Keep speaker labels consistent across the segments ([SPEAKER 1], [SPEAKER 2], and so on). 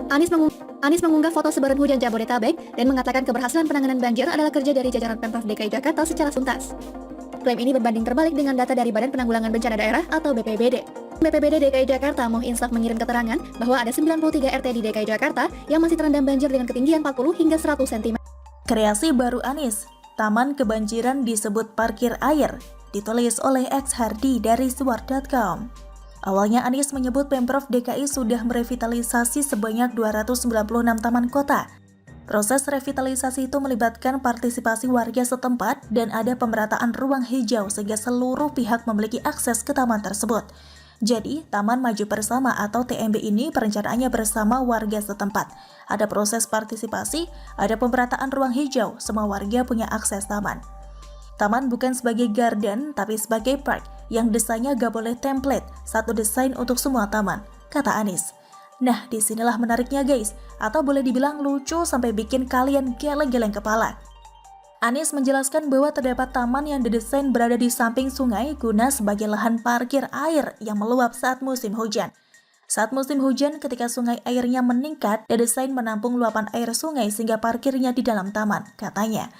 [SPEAKER 1] Anies, mengung- Anies mengunggah foto sebaran hujan Jabodetabek dan mengatakan keberhasilan penanganan banjir adalah kerja dari jajaran Pemprov DKI Jakarta secara tuntas. Klaim ini berbanding terbalik dengan data dari Badan Penanggulangan Bencana Daerah atau BPBD. BPBD DKI Jakarta Insaf mengirim keterangan bahwa ada 93 RT di DKI Jakarta yang masih terendam banjir dengan ketinggian 40 hingga 100 cm.
[SPEAKER 2] Kreasi baru Anies, taman kebanjiran disebut parkir air, ditulis oleh X Hardi dari suar.com. Awalnya Anies menyebut Pemprov DKI sudah merevitalisasi sebanyak 296 taman kota. Proses revitalisasi itu melibatkan partisipasi warga setempat dan ada pemerataan ruang hijau sehingga seluruh pihak memiliki akses ke taman tersebut. Jadi, Taman Maju Bersama atau TMB ini perencanaannya bersama warga setempat. Ada proses partisipasi, ada pemerataan ruang hijau, semua warga punya akses taman. Taman bukan sebagai garden, tapi sebagai park, yang desainnya gak boleh template, satu desain untuk semua taman, kata Anies. Nah, disinilah menariknya guys, atau boleh dibilang lucu sampai bikin kalian geleng-geleng kepala. Anies menjelaskan bahwa terdapat taman yang didesain berada di samping sungai guna sebagai lahan parkir air yang meluap saat musim hujan. Saat musim hujan, ketika sungai airnya meningkat, didesain menampung luapan air sungai sehingga parkirnya di dalam taman, katanya.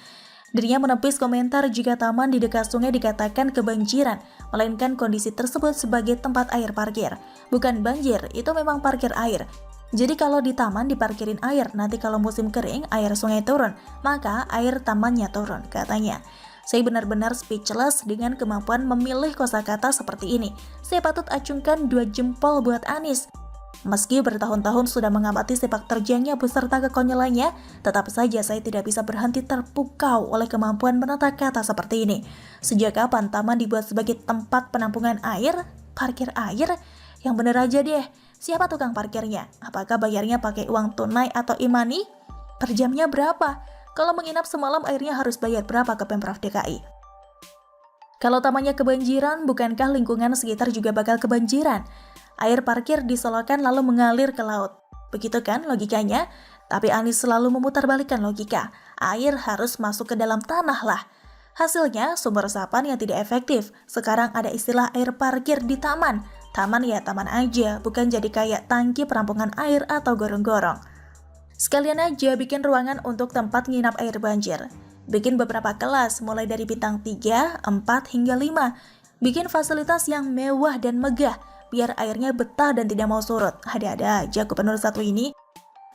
[SPEAKER 2] Dirinya menepis komentar jika taman di dekat sungai dikatakan kebanjiran, melainkan kondisi tersebut sebagai tempat air parkir. Bukan banjir, itu memang parkir air. Jadi kalau di taman diparkirin air, nanti kalau musim kering, air sungai turun, maka air tamannya turun, katanya. Saya benar-benar speechless dengan kemampuan memilih kosakata seperti ini. Saya patut acungkan 2 jempol buat Anies. Meski bertahun-tahun sudah mengamati sepak terjangnya beserta kekonyolannya, tetap saja saya tidak bisa berhenti terpukau oleh kemampuan menata kata seperti ini. Sejak kapan taman dibuat sebagai tempat penampungan air, parkir air? Yang bener aja deh, siapa tukang parkirnya? Apakah bayarnya pakai uang tunai atau e-money? Per jamnya berapa? Kalau menginap semalam airnya harus bayar berapa ke Pemprov DKI? Kalau tamannya kebanjiran, bukankah lingkungan sekitar juga bakal kebanjiran? Air parkir disolokan lalu mengalir ke laut. Begitu kan logikanya? Tapi Anies selalu memutarbalikkan logika. Air harus masuk ke dalam tanah lah. Hasilnya, sumber resapan yang tidak efektif. Sekarang ada istilah air parkir di taman. Taman ya taman aja, bukan jadi kayak tangki penampungan air atau gorong-gorong. Sekalian aja bikin ruangan untuk tempat nginap air banjir. Bikin beberapa kelas, mulai dari bintang 3, 4, hingga 5. Bikin fasilitas yang mewah dan megah, biar airnya betah dan tidak mau surut. Ada-ada aja gubernur satu ini.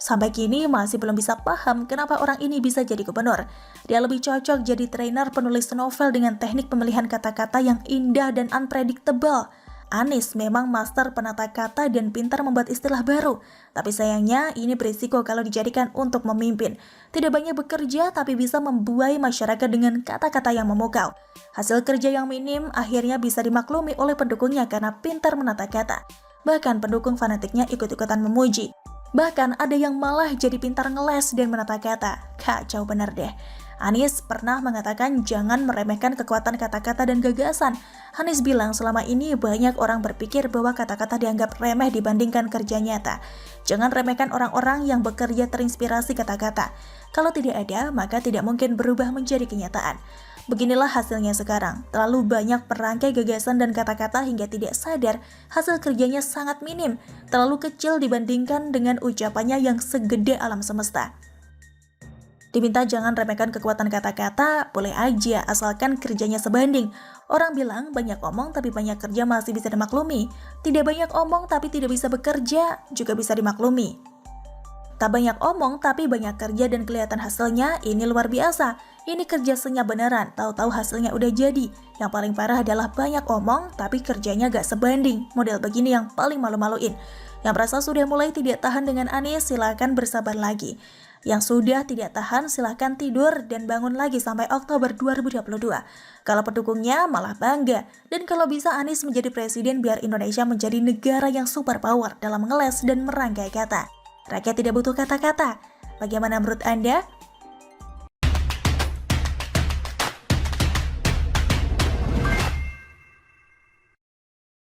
[SPEAKER 2] Sampai kini masih belum bisa paham kenapa orang ini bisa jadi gubernur. Dia lebih cocok jadi trainer penulis novel dengan teknik pemilihan kata-kata yang indah dan unpredictable. Anies memang master penata kata dan pintar membuat istilah baru. Tapi sayangnya ini berisiko kalau dijadikan untuk memimpin. Tidak banyak bekerja tapi bisa membuai masyarakat dengan kata-kata yang memukau. Hasil kerja yang minim akhirnya bisa dimaklumi oleh pendukungnya karena pintar menata kata. Bahkan pendukung fanatiknya ikut-ikutan memuji. Bahkan ada yang malah jadi pintar ngeles dan menata kata. Kacau bener deh. Anies pernah mengatakan jangan meremehkan kekuatan kata-kata dan gagasan. Anies bilang selama ini banyak orang berpikir bahwa kata-kata dianggap remeh dibandingkan kerja nyata. Jangan remehkan orang-orang yang bekerja terinspirasi kata-kata. Kalau tidak ada, maka tidak mungkin berubah menjadi kenyataan. Beginilah hasilnya sekarang. Terlalu banyak perangkai gagasan dan kata-kata hingga tidak sadar hasil kerjanya sangat minim. Terlalu kecil dibandingkan dengan ucapannya yang segede alam semesta. Diminta jangan remehkan kekuatan kata-kata, boleh aja asalkan kerjanya sebanding. Orang bilang banyak omong tapi banyak kerja masih bisa dimaklumi. Tidak banyak omong tapi tidak bisa bekerja, juga bisa dimaklumi. Tak banyak omong tapi banyak kerja dan kelihatan hasilnya, ini luar biasa. Ini kerja senyap beneran, tahu-tahu hasilnya udah jadi. Yang paling parah adalah banyak omong tapi kerjanya gak sebanding. Model begini yang paling malu-maluin. Yang merasa sudah mulai tidak tahan dengan Anies, silakan bersabar lagi. Yang sudah tidak tahan silahkan tidur dan bangun lagi sampai Oktober 2022. Kalau pendukungnya malah bangga. Dan kalau bisa Anies menjadi presiden biar Indonesia menjadi negara yang superpower dalam ngeles dan merangkai kata. Rakyat tidak butuh kata-kata. Bagaimana menurut Anda?